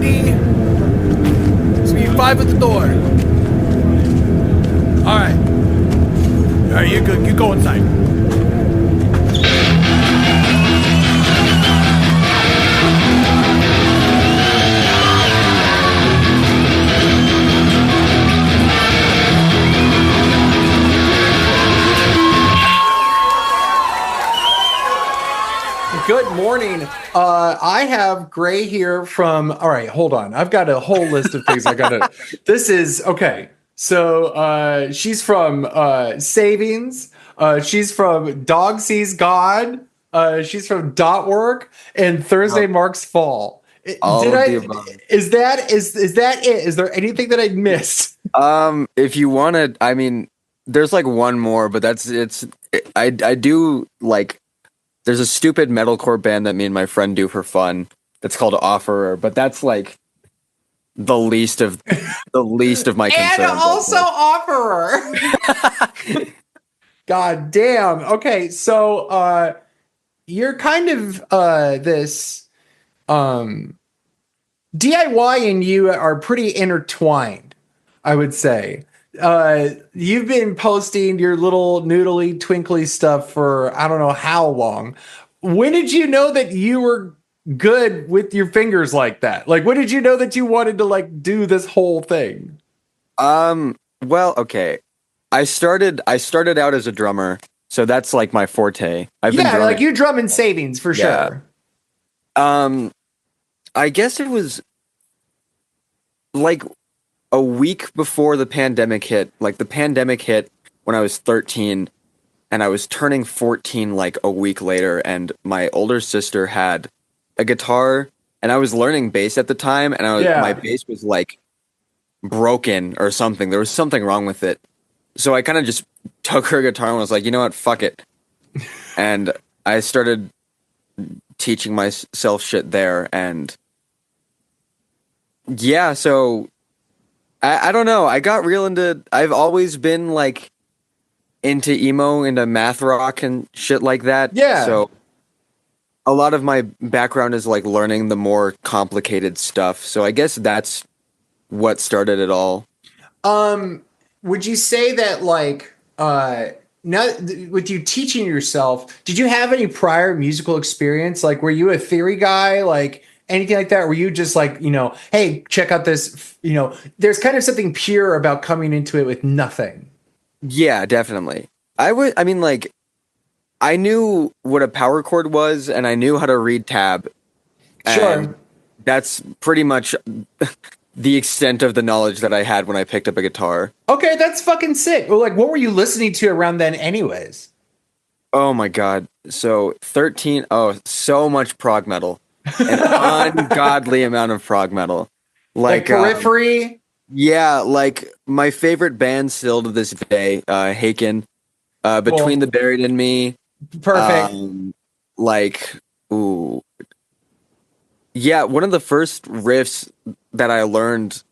CD. It's gonna be 5 at the door. All right. All right, you're good. You go inside. Good morning. I have Gray here from. All right, hold on. I've got a whole list of things I gotta. This is okay. So she's from Savings. She's from Dog Sees God. She's from Dot Work and Thursday Marks Fall. All Did of I? the above. Is that it? Is there anything that I missed? If you want to, I mean, there's like one more, but I do like. There's a stupid metalcore band that me and my friend do for fun. That's called Offerer, but that's like the least of my concerns. And also Offerer. God damn. Okay, so you're kind of this DIY and you are pretty intertwined, I would say. You've been posting your little noodly twinkly stuff for I don't know how long. When did you know that you were good with your fingers like that? Like, when did you know that you wanted to like do this whole thing? Well, okay. I started out as a drummer, so that's like my forte. I've been drumming. Like you drum in Savings for sure. I guess it was like a week before the pandemic hit. Like the pandemic hit when I was 13 and I was turning 14 like a week later, and my older sister had a guitar and I was learning bass at the time, and my bass was like broken or something. There was something wrong with it. So I kind of just took her guitar and was like, you know what, fuck it. And I started teaching myself shit there, and yeah, so I don't know. I got real into. I've always been like into emo, into math rock and shit like that. Yeah. So a lot of my background is like learning the more complicated stuff. So I guess that's what started it all. Would you say that like now with you teaching yourself, did you have any prior musical experience? Like, were you a theory guy? Like anything like that? Were you just like, hey, check out this, there's kind of something pure about coming into it with nothing. Yeah, definitely. I mean, like, I knew what a power chord was, and I knew how to read tab. Sure. That's pretty much the extent of the knowledge that I had when I picked up a guitar. Okay, that's fucking sick. Well, like, what were you listening to around then anyways? Oh my God. So 13, so much prog metal. An ungodly amount of prog metal. Like Periphery? Yeah, like my favorite band still to this day, Haken, Between the Buried and Me. Perfect. Yeah, one of the first riffs that I learned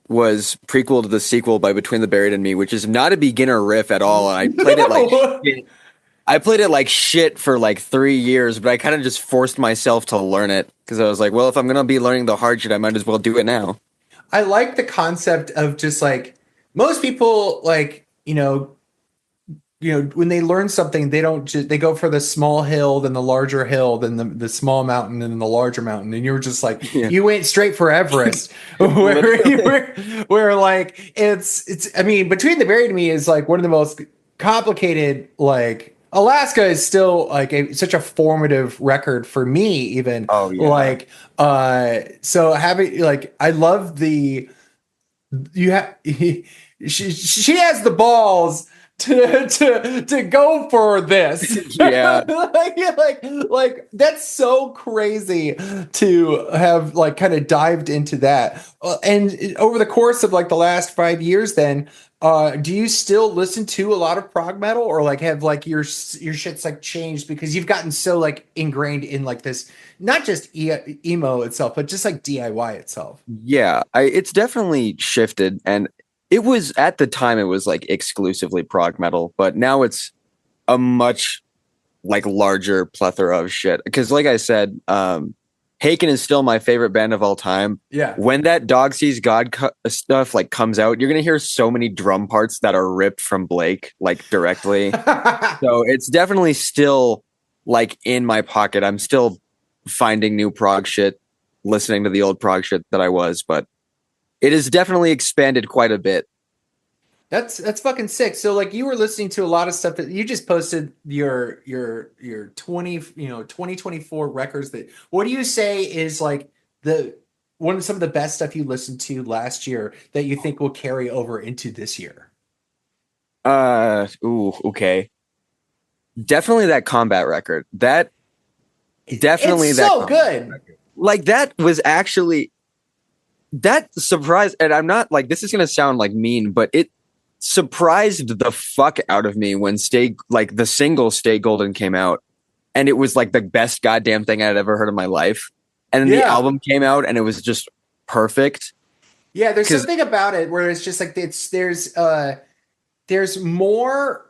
was Prequel to the Sequel by Between the Buried and Me, which is not a beginner riff at all. And I played it like shit. I played it like shit for like 3 years, but I kind of just forced myself to learn it because I was like, well, if I'm going to be learning the hard shit, I might as well do it now. I like the concept of just like most people like, when they learn something, they don't just, they go for the small hill, then the larger hill, then the small mountain, and then the larger mountain. And you're just like, you went straight for Everest where like, I mean, Between the Buried and Me is like one of the most complicated, like, Alaska is still like such a formative record for me, even. Oh, yeah. Like, so having like, I love she has the balls to go for this. Yeah. like that's so crazy to have like kind of dived into that. And over the course of like the last 5 years, then do you still listen to a lot of prog metal, or like have like your shit's like changed because you've gotten so like ingrained in like this, not just emo itself, but just like DIY itself? Yeah, it's definitely shifted, and it was at the time it was like exclusively prog metal, but now it's a much like larger plethora of shit. Because like I said, Haken is still my favorite band of all time. Yeah. When that Dog Sees God stuff like comes out, you're gonna hear so many drum parts that are ripped from Blake like directly. So it's definitely still like in my pocket. I'm still finding new prog shit, listening to the old prog shit that I was, but it has definitely expanded quite a bit. That's fucking sick. So like you were listening to a lot of stuff that you just posted your 2024 records that what do you say is like the one of some of the best stuff you listened to last year that you think will carry over into this year? Okay. Definitely that Combat record. That definitely It's that so Combat good. record. Like that was actually that surprised, and I'm not like this is gonna sound like mean, but it surprised the fuck out of me when Stay like the single Stay Golden came out, and it was like the best goddamn thing I'd ever heard in my life. And then the Yeah. album came out and it was just perfect. Yeah, there's 'Cause- something about it where it's just like there's more.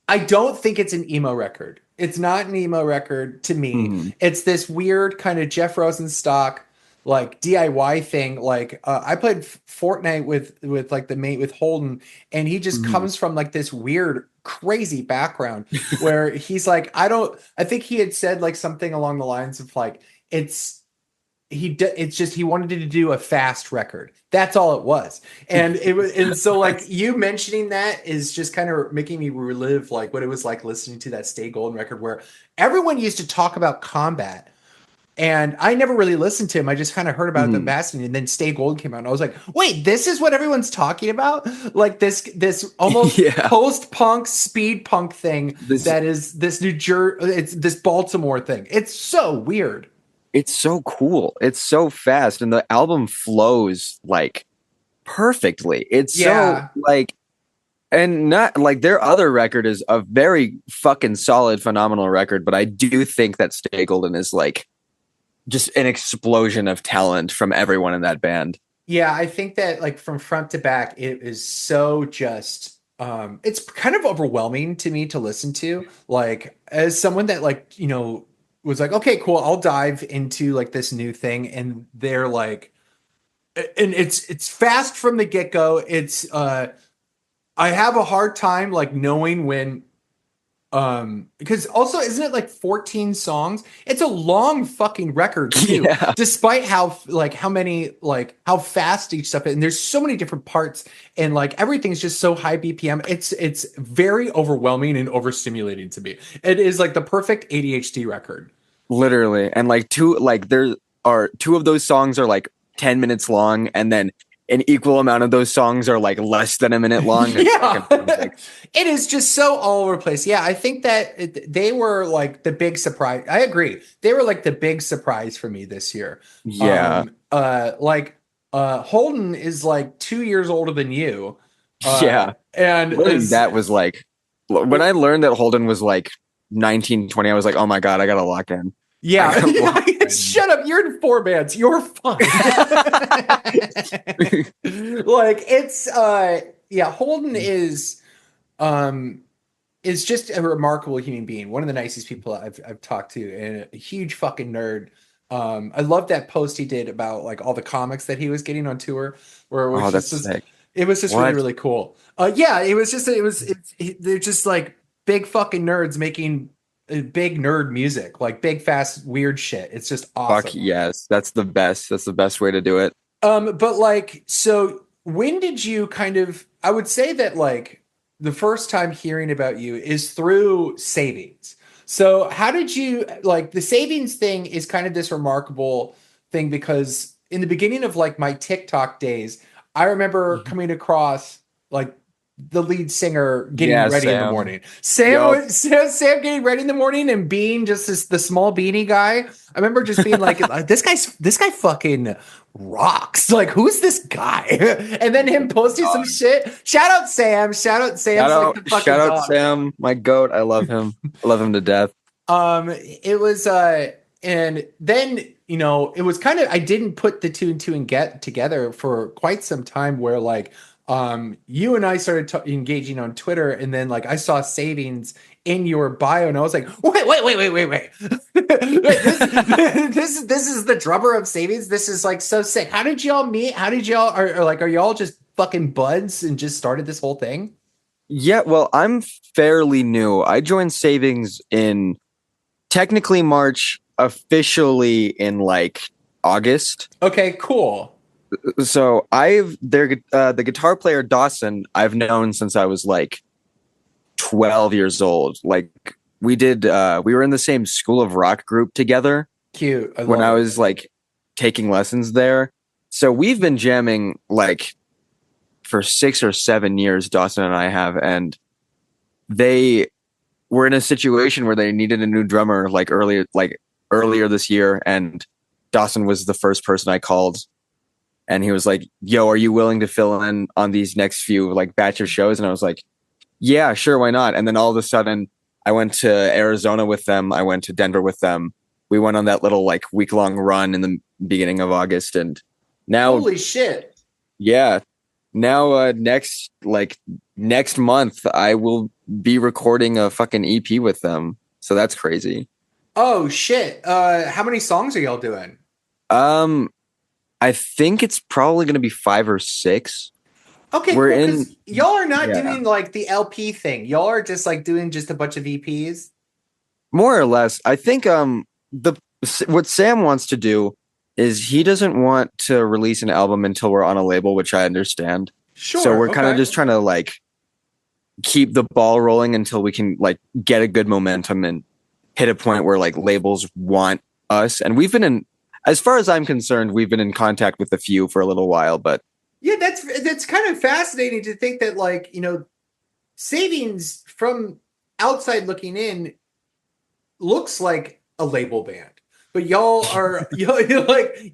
I don't think it's an emo record. It's not an emo record to me. Mhm. It's this weird kind of Jeff Rosenstock like DIY thing. Like I played Fortnite with like the mate with Holden, and he just Mhm. comes from like this weird, crazy background where he's like, I think he had said like something along the lines of like it's just he wanted to do a fast record. That's all it was. And it was and so like you mentioning that is just kind of making me relive like what it was like listening to that Stay Golden record where everyone used to talk about Combat. And I never really listened to him. I just kind of heard about the Bastion, and then Stay Gold came out, and I was like, "Wait, this is what everyone's talking about? Like this almost Yeah. post-punk, speed punk thing that is this New Jersey, it's this Baltimore thing. It's so weird. It's so cool. It's so fast, and the album flows like perfectly. It's Yeah. so like, and not like their other record is a very fucking solid, phenomenal record. But I do think that Stay Golden is like just an explosion of talent from everyone in that band. Yeah, I think that like from front to back, it is so just it's kind of overwhelming to me to listen to. Like as someone that like, was like, okay, cool, I'll dive into like this new thing. And they're like, and it's fast from the get-go. It's I have a hard time like knowing when because also isn't it like 14 songs? It's a long fucking record too. Yeah. Despite how many how fast each stuff is, and there's so many different parts and like everything's just so high BPM. It's very overwhelming and overstimulating to me. It is like the perfect ADHD record. Literally. And there are two of those songs are like 10 minutes long, and then an equal amount of those songs are like less than a minute long. Yeah. It is just so all over the place. Yeah, I think that they were like the big surprise. I agree. They were like the big surprise for me this year. Yeah. Holden is like 2 years older than you. Yeah. And That was like when I learned that Holden was like 19, 20, I was like, oh my God, I gotta lock in. Yeah. Shut up. You're in 4 bands. You're fine. Like it's Holden is just a remarkable human being. One of the nicest people I've talked to, and a huge fucking nerd. I love that post he did about like all the comics that he was getting on tour where it was Sick. It was just really, really cool. They're just like big fucking nerds making big nerd music, like big, fast, weird shit. It's just awesome. Fuck yes. That's the best. That's the best way to do it. But like, so when did you I would say that like the first time hearing about you is through Savings. So how did you like the Savings thing is kind of this remarkable thing because in the beginning of like my TikTok days, I remember coming across like the lead singer getting ready in the morning. Sam getting ready in the morning and being just the small beanie guy. I remember just being like, this guy fucking rocks. Like, who's this guy? And then him posting some shit. Shout out Sam. Shout out Sam, my goat. I love him. I love him to death. It was and then it was kind of I didn't put the two and two and get together for quite some time where like you and I started engaging on Twitter, and then like I saw Savings in your bio, and I was like, wait. This is the drummer of Savings. This is like so sick. How did y'all meet? How did y'all are y'all just fucking buds and just started this whole thing? Yeah, well, I'm fairly new. I joined Savings in technically March, officially in like August. Okay, cool. So the guitar player Dawson I've known since I was like 12 years old. Like we were in the same School of Rock group together Cute. when I was like taking lessons there. So we've been jamming like for 6 or 7 years, Dawson and I have, and they were in a situation where they needed a new drummer earlier this year, and Dawson was the first person I called. And he was like, yo, are you willing to fill in on these next few like batch of shows? And I was like, yeah, sure, why not? And then all of a sudden I went to Arizona with them. I went to Denver with them. We went on that little like week-long run in the beginning of August. And now, holy shit. Yeah. Now next month I will be recording a fucking EP with them. So that's crazy. Oh shit. How many songs are y'all doing? I think it's probably going to be 5 or 6. Okay, we're cool, y'all are not doing like the LP thing. Y'all are just like doing just a bunch of EPs. More or less. I think what Sam wants to do is he doesn't want to release an album until we're on a label, which I understand. Sure. So we're kind of just trying to like keep the ball rolling until we can like get a good momentum and hit a point where like labels want us. And we've been as far as I'm concerned, we've been in contact with a few for a little while, but yeah, that's kind of fascinating to think that like, you know, Savings from outside looking in looks like a label band. But y'all are you're like,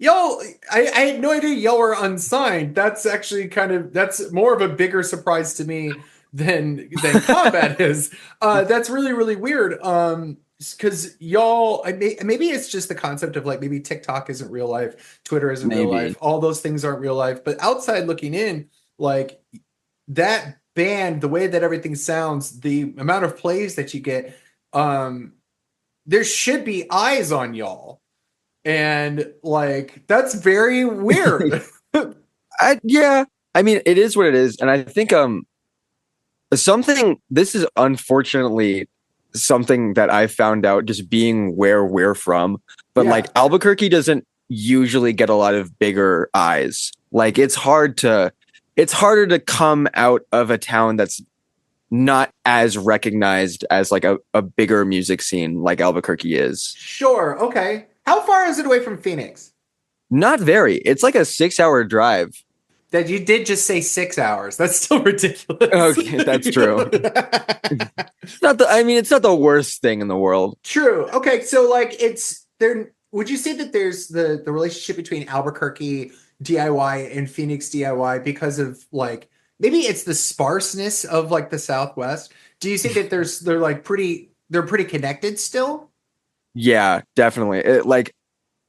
I had no idea y'all were unsigned. That's actually that's more of a bigger surprise to me than Combat is. That's really, really weird. Because y'all, maybe it's just the concept of like maybe TikTok isn't real life, Twitter isn't real life, all those things aren't real life. But outside looking in, like that band, the way that everything sounds, the amount of plays that you get, there should be eyes on y'all, and like that's very weird. Yeah, I mean it is what it is, and I think this is unfortunately something that I found out just being where we're from, but like Albuquerque doesn't usually get a lot of bigger eyes. Like it's harder to come out of a town that's not as recognized as like a bigger music scene like Albuquerque is. Sure. Okay. How far is it away from Phoenix? Not very. It's like a 6-hour drive. That you did just say 6 hours. That's still ridiculous. Okay, that's true. It's not the worst thing in the world. True. Okay, so like it's there. Would you say that there's the relationship between Albuquerque DIY and Phoenix DIY because of like maybe it's the sparseness of like the Southwest? Do you think that they're pretty connected still? Yeah, definitely. Like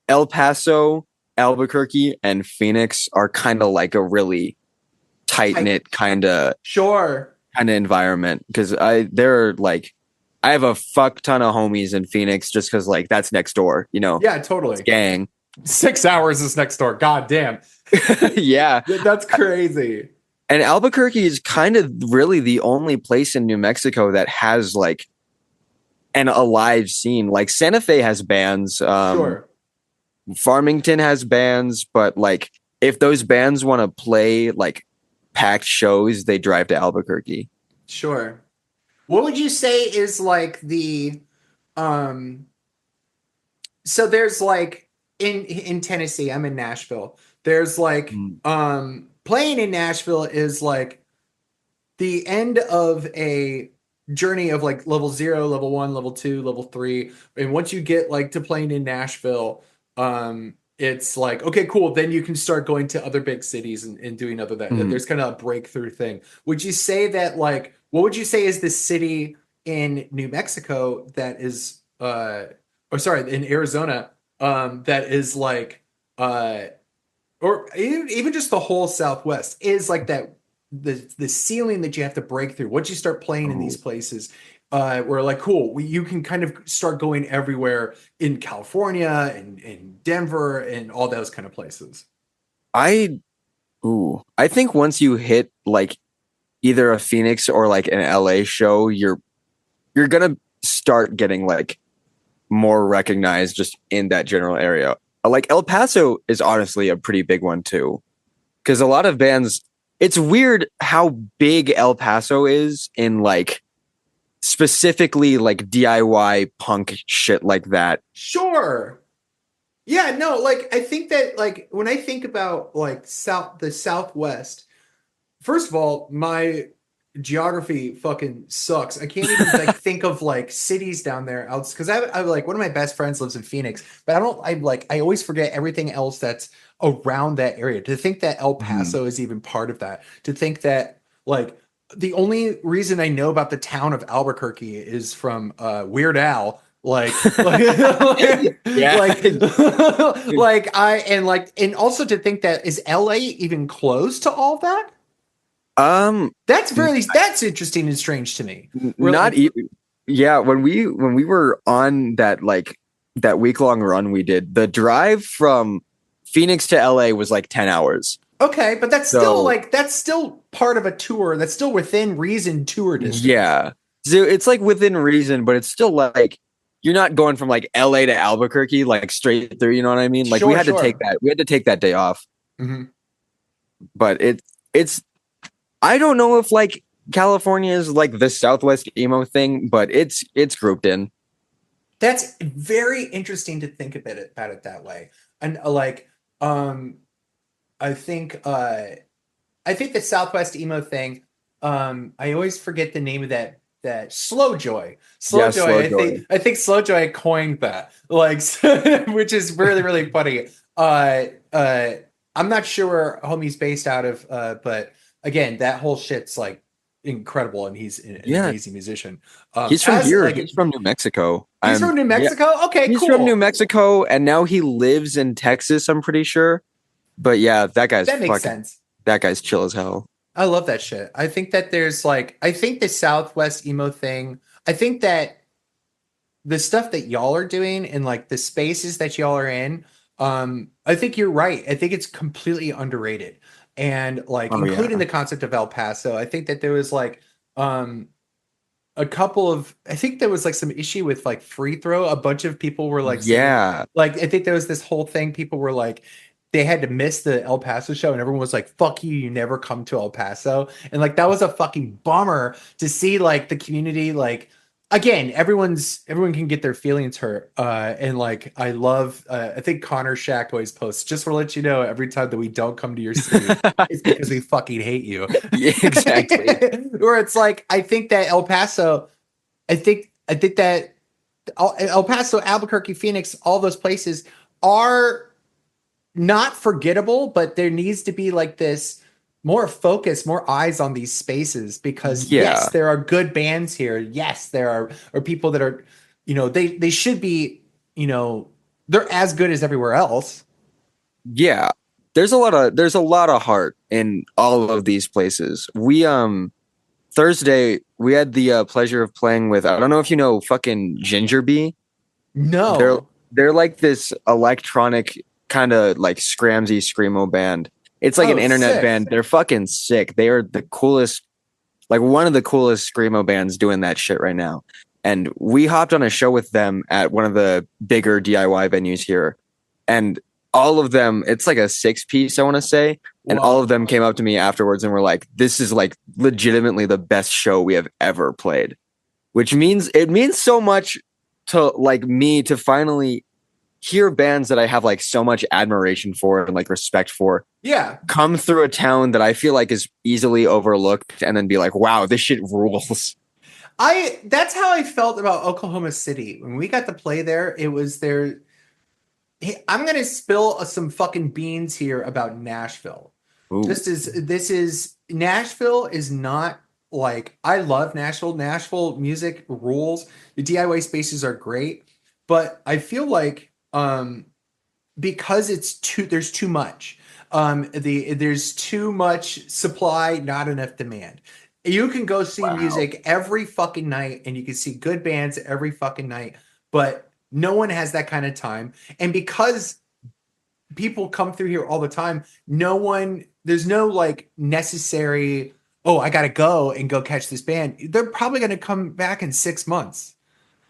El Paso, Albuquerque, and Phoenix are kind of like a really tight-knit kind of environment, because I have a fuck ton of homies in Phoenix just because like that's next door, you know. Yeah, totally. It's gang. 6 hours is next door. God damn. Yeah, that's crazy. And Albuquerque is kind of really the only place in New Mexico that has like an alive scene. Like Santa Fe has bands. Farmington has bands, but like if those bands want to play like packed shows, they drive to Albuquerque. Sure. What would you say is like the so there's like in Tennessee, I'm in Nashville. There's like playing in Nashville is like the end of a journey of like level 0, level 1, level 2, level 3. And once you get like to playing in Nashville, it's like, okay, cool. Then you can start going to other big cities and doing other that. There's kind of a breakthrough thing. Would you say that like, what would you say is the city in New Mexico that is, in Arizona, that is like, or even just the whole Southwest is like that, the ceiling that you have to break through once you start playing in these places. we're like, cool, you can kind of start going everywhere in California and in Denver and all those kind of places. I think once you hit like either a Phoenix or like an LA show, you're gonna start getting like more recognized just in that general area. Like El Paso is honestly a pretty big one too, because a lot of bands. It's weird how big El Paso is in like specifically like DIY punk shit like that. Sure. Yeah, no, like I think that like when I think about like the Southwest, first of all, my geography fucking sucks. I can't even like think of like cities down there else because I like one of my best friends lives in Phoenix, but I always forget everything else that's around that area. To think that El Paso is even part of that. To think that like the only reason I know about the town of Albuquerque is from Weird Al. Yeah. And also to think that is LA even close to all that? Um, That's interesting and strange to me. not even. Yeah, when we were on that week long run we did, the drive from Phoenix to LA was like 10 hours. Okay, but that's still part of a tour. That's still within reason tour distance. Yeah. So it's like within reason, but it's still like you're not going from like LA to Albuquerque like straight through, you know what I mean? Like we had to take that day off. Mm-hmm. But it's I don't know if like California is like the Southwest emo thing, but it's grouped in. That's very interesting to think about it that way. And I think the Southwest emo thing. I always forget the name of that Slow Joy. Slow Joy. I think Slow Joy coined that, like, which is really really funny. I'm not sure where homie's based out of, but again, that whole shit's like incredible, and he's an amazing musician. He's from here. He's from New Mexico. He's from New Mexico. Yeah. Okay, he's from New Mexico, and now he lives in Texas. I'm pretty sure. But yeah, that makes sense. That guy's chill as hell. I love that shit. I think that I think the Southwest emo thing. I think that the stuff that y'all are doing and like the spaces that y'all are in. I think you're right. I think it's completely underrated. And like including the concept of El Paso, I think that there was like a couple of I think there was like some issue with like free throw. A bunch of people were like like I think there was this whole thing people were like they had to miss the El Paso show and everyone was like, fuck you never come to El Paso. And like that was a fucking bummer to see like the community like again, everyone can get their feelings hurt. And like I love I think Connor Shack always posts, just to let you know, every time that we don't come to your city, it's because we fucking hate you. Yeah, exactly. Where it's like I think that El Paso, I think that El Paso, Albuquerque, Phoenix, all those places are not forgettable, but there needs to be like this more focus, more eyes on these spaces because yes, there are good bands here. Yes, there are people that are, they should be, they're as good as everywhere else. Yeah. There's a lot of heart in all of these places. We Thursday we had the pleasure of playing with, I don't know if you know fucking Ginger Bee. No. They're like this electronic kind of like scramsy screamo band. It's like an internet band. They're fucking sick. They are the coolest, like one of the coolest screamo bands doing that shit right now. And we hopped on a show with them at one of the bigger DIY venues here. And all of them, it's like a 6-piece, I want to say. And all of them came up to me afterwards and were like, this is like legitimately the best show we have ever played. Which means it means so much to like me to finally hear bands that I have like so much admiration for and like respect for come through a town that I feel like is easily overlooked and then be like, wow, this shit rules. That's how I felt about Oklahoma City. When we got to play there, it was there. Hey, I'm going to spill some fucking beans here about Nashville. Ooh. Nashville is not like, I love Nashville. Nashville music rules. The DIY spaces are great, but I feel like because there's too much. There's too much supply, not enough demand. You can go see Wow. music every fucking night and you can see good bands every fucking night, but no one has that kind of time. And because people come through here all the time, there's no like necessary, oh, I gotta go and go catch this band. They're probably gonna come back in 6 months.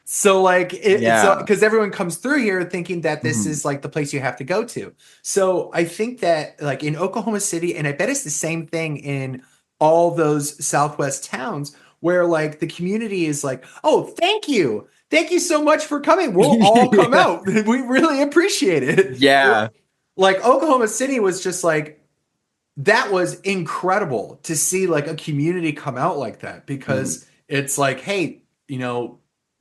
So like it's Yeah. because everyone comes through here thinking that this Mhm. is like the place you have to go to. So I think that like in Oklahoma City, and I bet it's the same thing in all those Southwest towns where like the community is like, oh, thank you. Thank you so much for coming. We'll all come Yeah. out. We really appreciate it. Yeah. Like Oklahoma City was just like that was incredible to see like a community come out like that Mhm. because it's like, hey,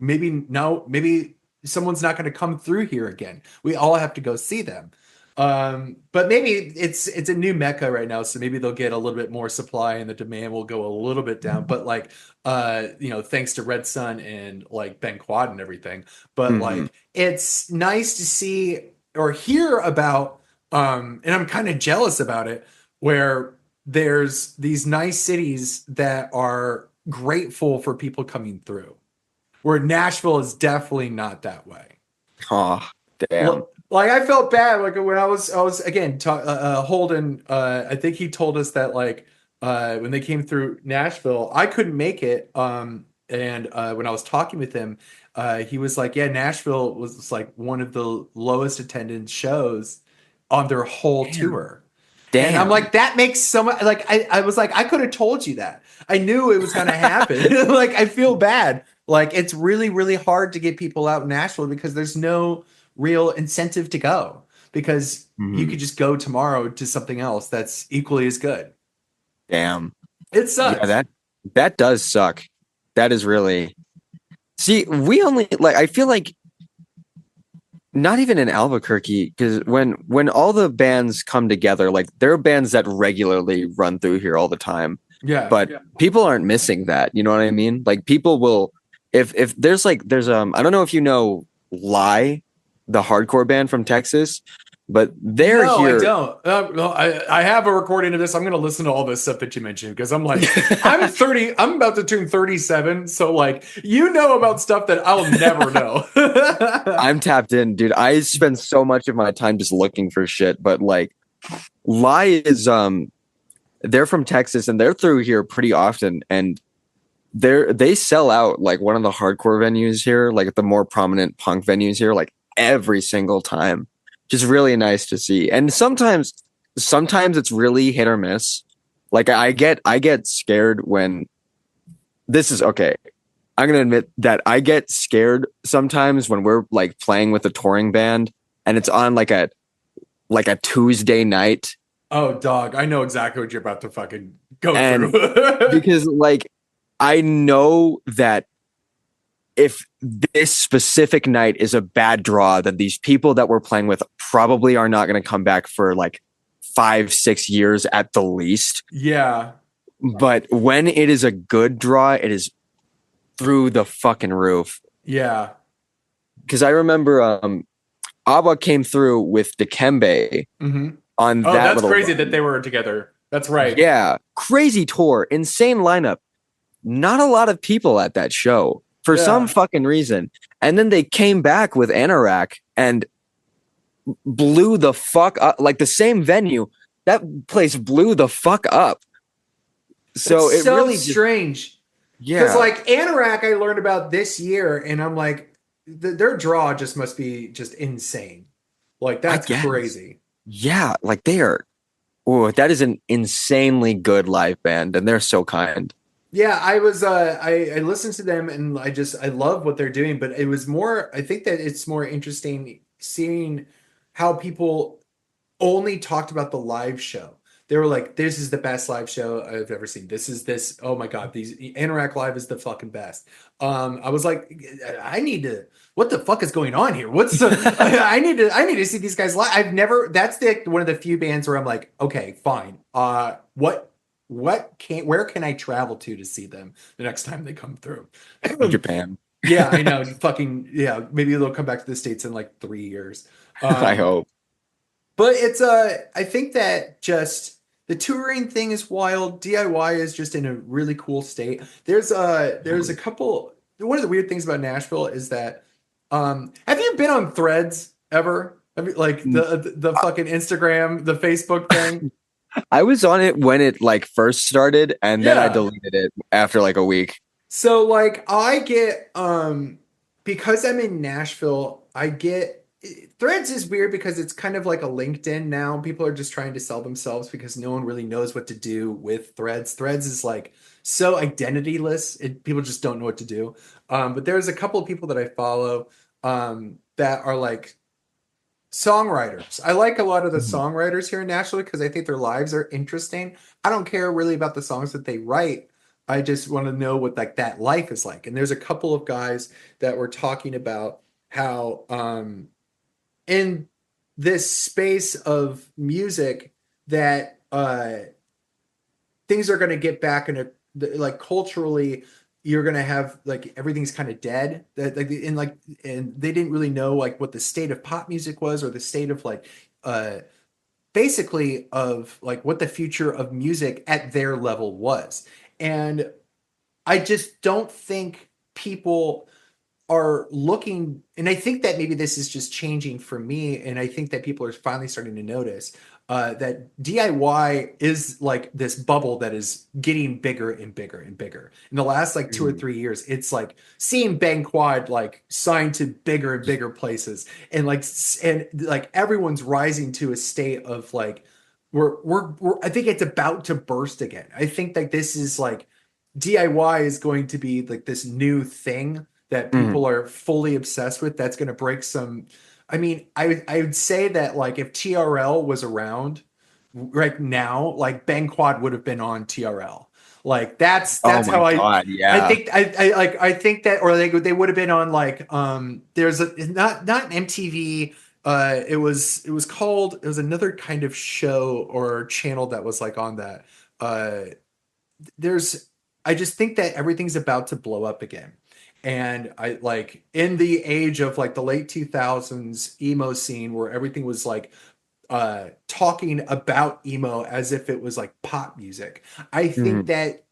maybe someone's not going to come through here again. We all have to go see them. But maybe it's a new mecca right now, so maybe they'll get a little bit more supply and the demand will go a little bit down. But like, thanks to Red Sun and like Ben Quad and everything. But Mhm. like, it's nice to see or hear about. And I'm kind of jealous about it where there's these nice cities that are grateful for people coming through. Where Nashville is definitely not that way. Oh, damn. Like I felt bad like when I was again Holden. I think he told us that like when they came through Nashville, I couldn't make it. And when I was talking with him, he was like, "Yeah, Nashville was like one of the lowest attendance shows on their whole Damn. tour." And I'm Damn. like, that makes so much. Like, I was like, I could have told you that. I knew it was going to happen. Like, I feel bad. Like, it's really, really hard to get people out in Nashville because there's no real incentive to go because you Mhm. could just go tomorrow to something else that's equally as good. Damn. It Yeah, sucks. that does suck. That is really. See, we only like I feel like not even in Albuquerque because when all the bands come together, like there are bands that regularly run through here all the time, Yeah. but people aren't missing that. You know what I mean? Like people will if there's I don't know if you know Lie, the hardcore band from Texas, but they're No, I here. don't. No, I have a recording of this. I'm going to listen to all this stuff that you mentioned because I'm like, I'm 30. I'm about to turn 37. So, like, you know about stuff that I'll never know. I'm tapped in, dude. I spend so much of my time just looking for shit, but like Lie is they're from Texas and they're through here pretty often and they sell out like one of the hardcore venues here, like the more prominent punk venues here, like every single time. Just really nice to see. And sometimes it's really hit or miss. Like I get scared when this is okay. I'm gonna admit that I get scared sometimes when we're like playing with a touring band and it's on like a Tuesday night Oh, dog. I know exactly what you're about to fucking go through. and because like I know that if this specific night is a bad draw, then these people that we're playing with probably are not going to come back for like 5, 6 years at the least. Yeah. But when it is a good draw, it is through the fucking roof. Yeah. Because I remember Abba came through with Dikembe hmm on Oh, that that's little crazy run. that they were together. That's right. Yeah, crazy tour, insane lineup. Not a lot of people at that show for some Yeah. fucking reason. And then they came back with Anorak and blew the fuck up. Like the same venue, that place blew the fuck up. That's So it so really just, strange. Because, yeah, like, Anorak, I learned about this year, and I'm like, their draw just must be just insane. Like, I that's guess. crazy. Yeah, like they are. Oh, that is an insanely good live band, and they're so kind. Yeah, I listened to them and I love what they're doing, but it was more I think that it's more interesting seeing how people only talked about the live show. They were like, "This is the best live show I've ever seen. This. Oh my God, these Interact Live is the fucking best." I was like, "I need to. What the fuck is going on here? I need to see these guys live. I've never. That's the one of the few bands where I'm like, okay, fine. Where can I travel to see them the next time they come through?" Japan. Yeah, I know. Fucking yeah. Maybe they'll come back to the States in like 3 years. I Um, hope. but it's I think that just The touring thing is wild. DIY is just in a really cool state. There's a couple. One of the weird things about Nashville is that have you been on Threads ever? Have you, like the fucking Instagram, the Facebook thing? I was on it when it like first started, and then I Yeah. deleted it after like a week. So like I get because I'm in Nashville, I get Threads is weird because it's kind of like a LinkedIn now. People are just trying to sell themselves because no one really knows what to do with Threads. Threads is like so identityless. People just don't know what to do. But there's a couple of people that I follow that are like songwriters. I like a lot of the Mhm. songwriters here in Nashville because I think their lives are interesting. I don't care really about the songs that they write. I just want to know what like that life is like. And there's a couple of guys that were talking about how in this space of music that things are going to get back in a like culturally you're going to have like everything's kind of dead that like in like and they didn't really know like what the state of pop music was or the state of like uh basically of like what the future of music at their level was. And I just don't think people are looking, and I think that maybe this is just changing for me, and I think that people are finally starting to notice that DIY is like this bubble that is getting bigger and bigger and bigger. In the last like 2 or 3 years, it's like seeing Bang Quad like signed to bigger and bigger places, and like everyone's rising to a state of like we're I think it's about to burst again. I think that this is like DIY is going to be like this new thing that Mhm. people are fully obsessed with that's going to break some. I mean, I would say that like if TRL was around right now, like Ben Quad would have been on TRL. Like Oh that's my how God, I yeah. think I think that or they would have been on like there's a not an MTV it was called it was another kind of show or channel that was like on that there's I just think that everything's about to blow up again. And I like in the age of like the late 2000s emo scene where everything was like talking about emo as if it was like pop music. I think Mhm. that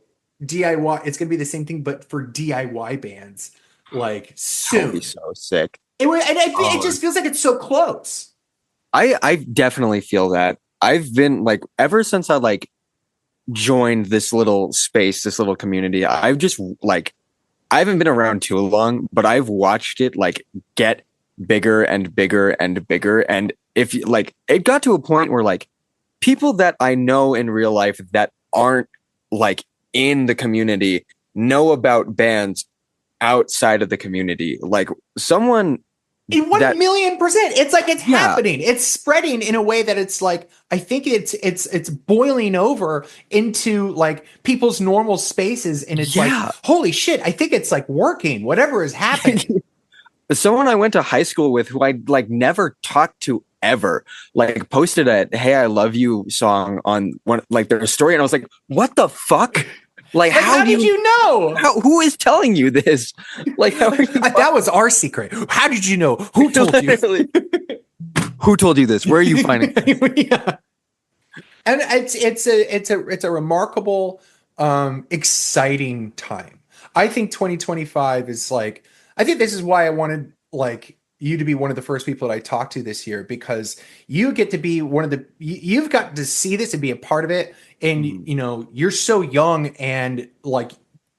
DIY it's going to be the same thing but for DIY bands like That would be soon. so sick. It Oh, just feels like it's so close. I definitely feel that. I've been like ever since I like joined this little space, this little community. I've just like I haven't been around too long, but I've watched it like get bigger and bigger and bigger. And if you like, it got to a point where like people that I know in real life that aren't like in the community know about bands outside of the community. Like someone In one that, million percent, it's like it's yeah, happening. It's spreading in a way that it's like I think it's boiling over into like people's normal spaces, and it's like yeah. holy shit! I think it's like working. Whatever is happening. Someone I went to high school with who I like never talked to ever, like posted a "Hey, I love you" song on one like their story, and I was like, "What the fuck? Like, Like, how how do did you? you know? How? Who is telling you this? Like, how are you? That was our secret. How did you know? Who told you? Literally, who told you this? Where are you finding this? Yeah. And it's a remarkable exciting time. I think 2025 is like I think this is why I wanted like you to be one of the first people that I talked to this year because you get to be one of the you've got to see this and be a part of it and Mhm. you know you're so young and like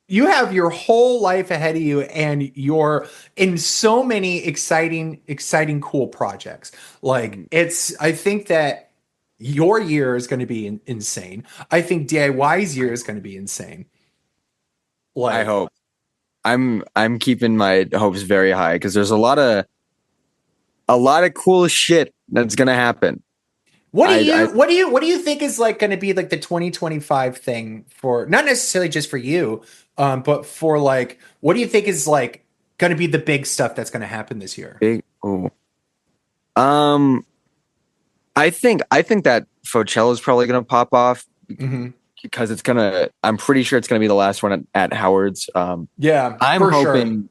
you have your whole life ahead of you and you're in so many exciting cool projects like Mhm. it's I think that your year is going to be insane. I think DIY's year is going to be insane. I Like, hope. I'm keeping my hopes very high because there's a lot of cool shit that's gonna happen. I what do you think is like going to be like the 2025 thing for not necessarily just for you, but for like what do you think is like going to be the big stuff that's going to happen this year? big. Oh, um, I think that Fochella's probably gonna pop off Hmm. because it's gonna. I'm pretty sure it's gonna be the last one at Howard's. Yeah, I'm for sure. hoping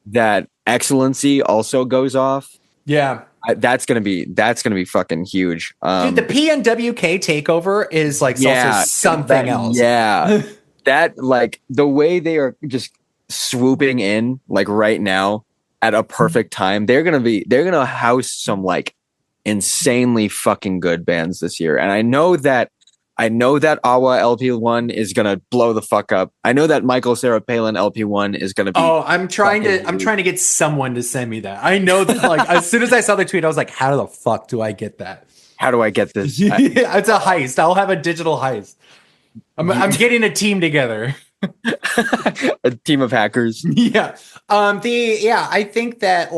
that Excellency also goes off. Yeah, That's gonna be fucking huge. Dude, the PNWK takeover is like also something else. Yeah, that like the way they are just swooping in like right now at a perfect time. They're gonna house some like insanely fucking good bands this year, and I know that Awa LP1 is gonna blow the fuck up. I know that Michael Sarah Palin LP1 is gonna be. Oh, I'm trying to get someone to send me that. I know that like as soon as I saw the tweet, I was like, how the fuck do I get that? How do I get this? It's a heist. I'll have a digital heist. I'm getting a team together. A team of hackers. Yeah. I think that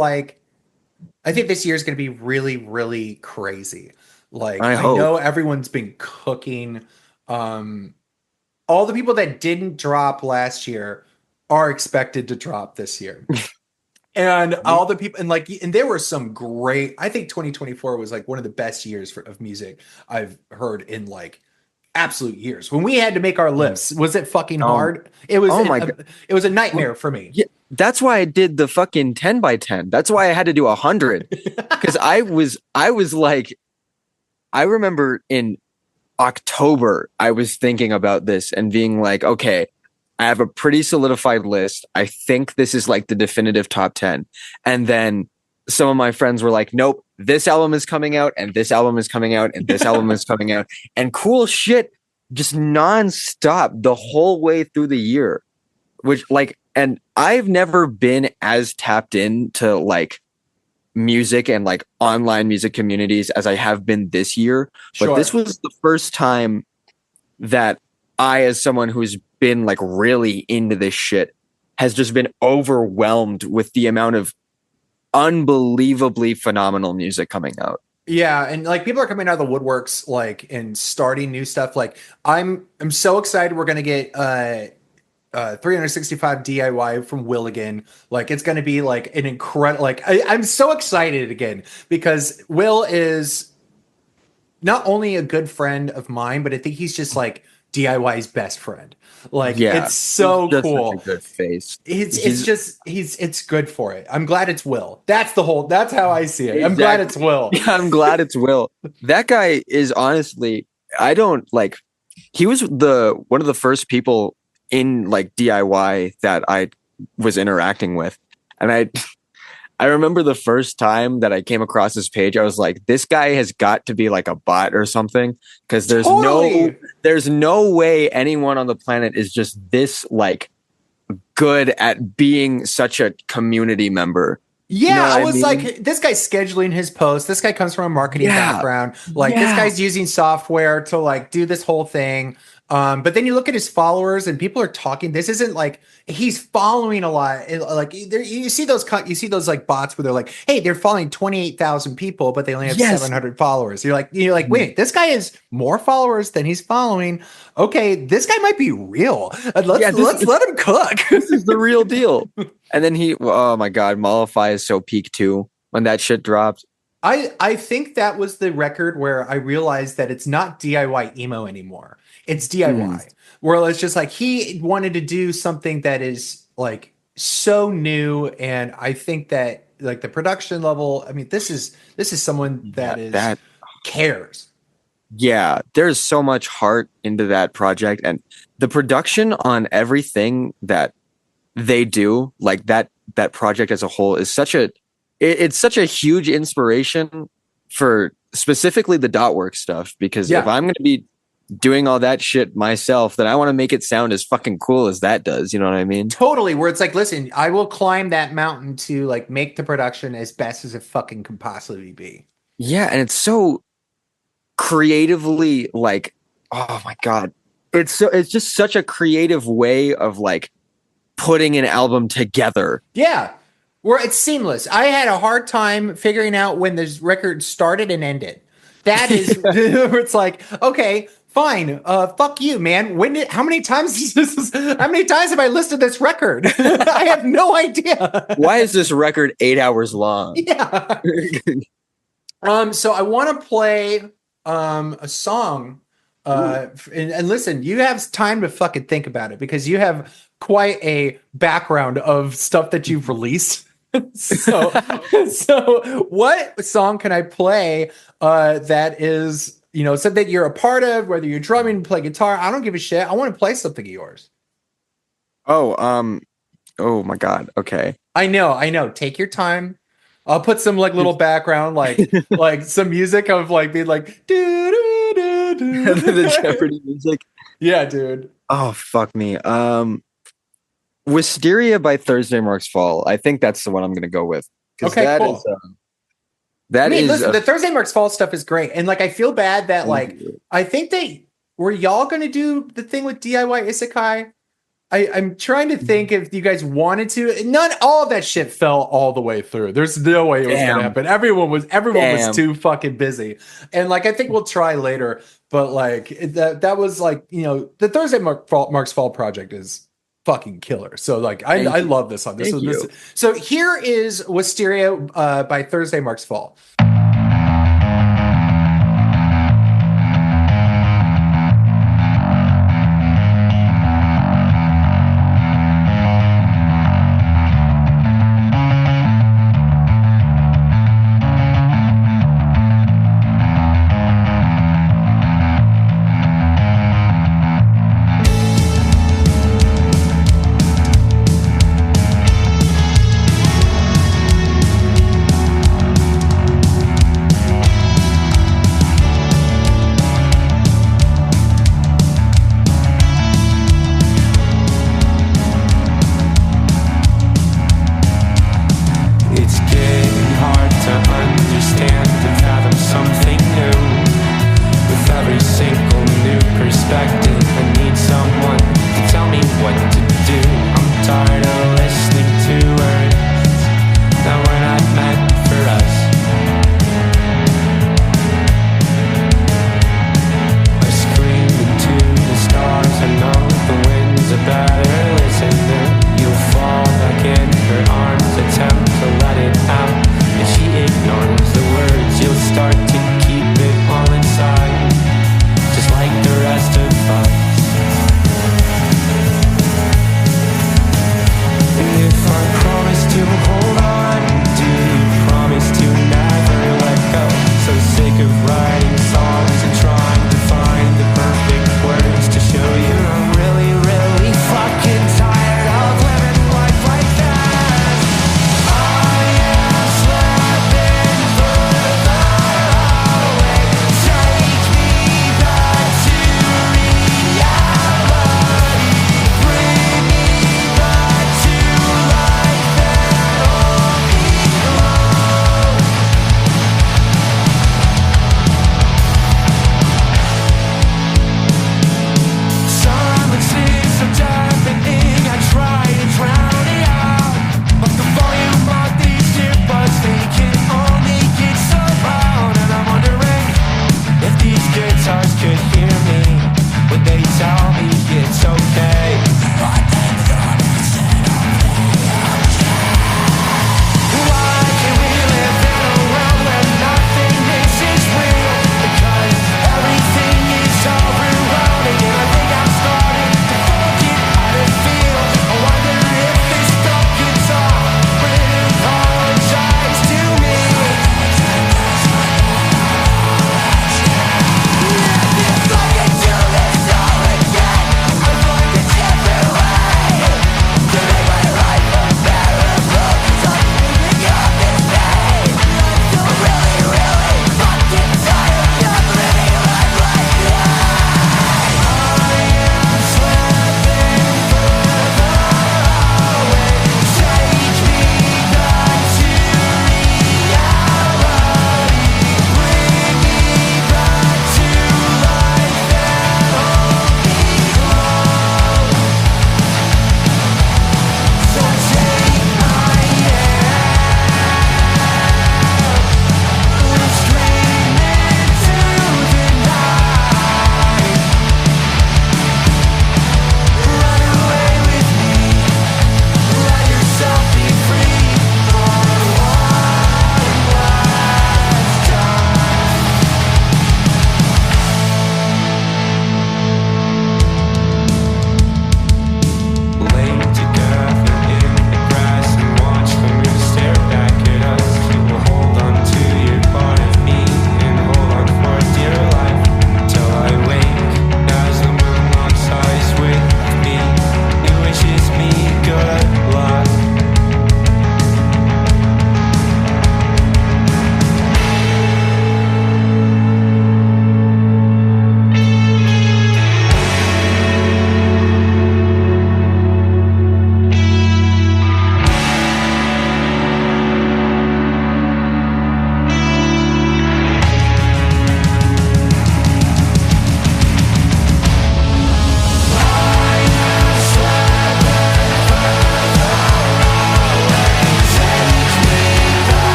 I think this year is going to be really, really crazy. Like I know everyone's been cooking. All the people that didn't drop last year are expected to drop this year. And all the people and there were some great, I think 2024 was like one of the best years of music I've heard in like absolute years. When we had to make our lists, was it fucking hard? It was it was a nightmare for me. Yeah, that's why I did the fucking 10 by 10. That's why I had to do 100. Because I was like, I remember in October, I was thinking about this and being like, okay, I have a pretty solidified list. I think this is like the definitive top 10. And then some of my friends were like, nope, this album is coming out and this album is coming out and this album is coming out. And cool shit just nonstop the whole way through the year. Which like, and I've never been as tapped into like music and like online music communities as I have been this year. But this was the first time that I, as someone who's been like really into this shit, has just been overwhelmed with the amount of unbelievably phenomenal music coming out. Yeah, and like people are coming out of the woodworks like and starting new stuff. Like I'm so excited we're gonna get 365 DIY from Willigan. Like it's gonna be like an incredible I'm so excited again because Will is not only a good friend of mine, but I think he's just like DIY's best friend. Like it's so cool. Such a good face. It's good for it. I'm glad it's Will. That's how I see it. I'm glad it's Will. Yeah, I'm glad it's Will. That guy is honestly, he was one of the first people in like DIY that I was interacting with. And I remember the first time that I came across his page, I was like, this guy has got to be like a bot or something. Cause there's no way anyone on the planet is just this like good at being such a community member. Yeah, you know I was like, this guy's scheduling his posts. This guy comes from a marketing background. Like this guy's using software to like do this whole thing. But then you look at his followers and people are talking. This isn't like he's following a lot. Like you see those like bots where they're like, hey, they're following 28,000 people, but they only have 700 followers. You're like, wait, this guy has more followers than he's following. Okay, this guy might be real. Let's let him cook. This is the real deal. And then oh my God, Mollify is so peak too when that shit dropped. I think that was the record where I realized that it's not DIY emo anymore. It's DIY. Where it's just like he wanted to do something that is like so new, and I think that like the production level. I mean, this is someone that cares. Yeah, there's so much heart into that project, and the production on everything that they do, like that project as a whole, is it's such a huge inspiration for specifically the dot work stuff. Because if I'm going to be doing all that shit myself, then I want to make it sound as fucking cool as that does. You know what I mean? Totally. Where it's like, listen, I will climb that mountain to like make the production as best as it fucking can possibly be. Yeah, and it's so creatively like, oh my God, it's just such a creative way of like putting an album together. Yeah. Where it's seamless. I had a hard time figuring out when this record started and ended. That is, where it's like, okay, fine. Fuck you, man. How many times have I listed this record? I have no idea. Why is this record 8 hours long? Yeah. So I want to play a song. And listen, you have time to fucking think about it because you have quite a background of stuff that you've released. So, so what song can I play that is, something you're a part of, whether you're drumming, play guitar, I don't give a shit. I want to play something of yours. Oh my God. Okay. I know. Take your time. I'll put some like little background, like some music of like being like do do do do. The Jeopardy music. Yeah, dude. Oh fuck me. Wisteria by Thursday Marks Fall. I think that's the one I'm gonna go with. Okay, cool. Listen, the Thursday Marks Fall stuff is great, and like I feel bad that I think were y'all gonna do the thing with DIY Isekai. I'm trying to think if you guys wanted to. Not all of that shit fell all the way through. There's no way it was gonna happen. Everyone was too fucking busy. And like I think we'll try later. But like that was like, the Thursday Marks Fall project is fucking killer. So like I love this song. So here is Wisteria by Thursday Marks Fall.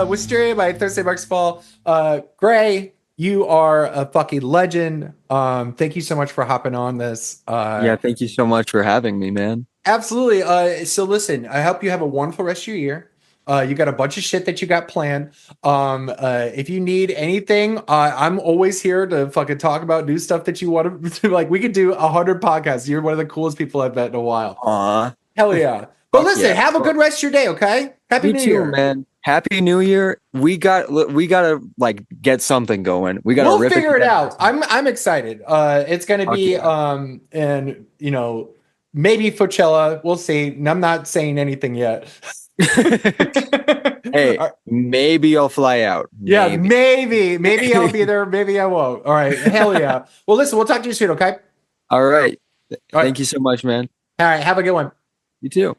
Wisteria by Thursday Marks Fall. Gray, you are a fucking legend. Thank you so much for hopping on this. Yeah, thank you so much for having me, man. Absolutely. So listen, I hope you have a wonderful rest of your year. You got a bunch of shit that you got planned. If you need anything, I'm always here to fucking talk about new stuff that you want to like. We could do 100 podcasts. You're one of the coolest people I've met in a while. Aw. Hell yeah. But listen, yeah. have a good rest of your day, okay? Happy New Year, man. Happy New Year. We gotta like get something going. We'll figure it out. I'm excited. It's gonna be and maybe Coachella. We'll see. And I'm not saying anything yet. Hey, maybe I'll fly out. Yeah, maybe I'll be there. Maybe I won't. All right. Hell yeah. Well, listen, we'll talk to you soon. Okay. All right. Thank you so much, man. All right. Have a good one. You too.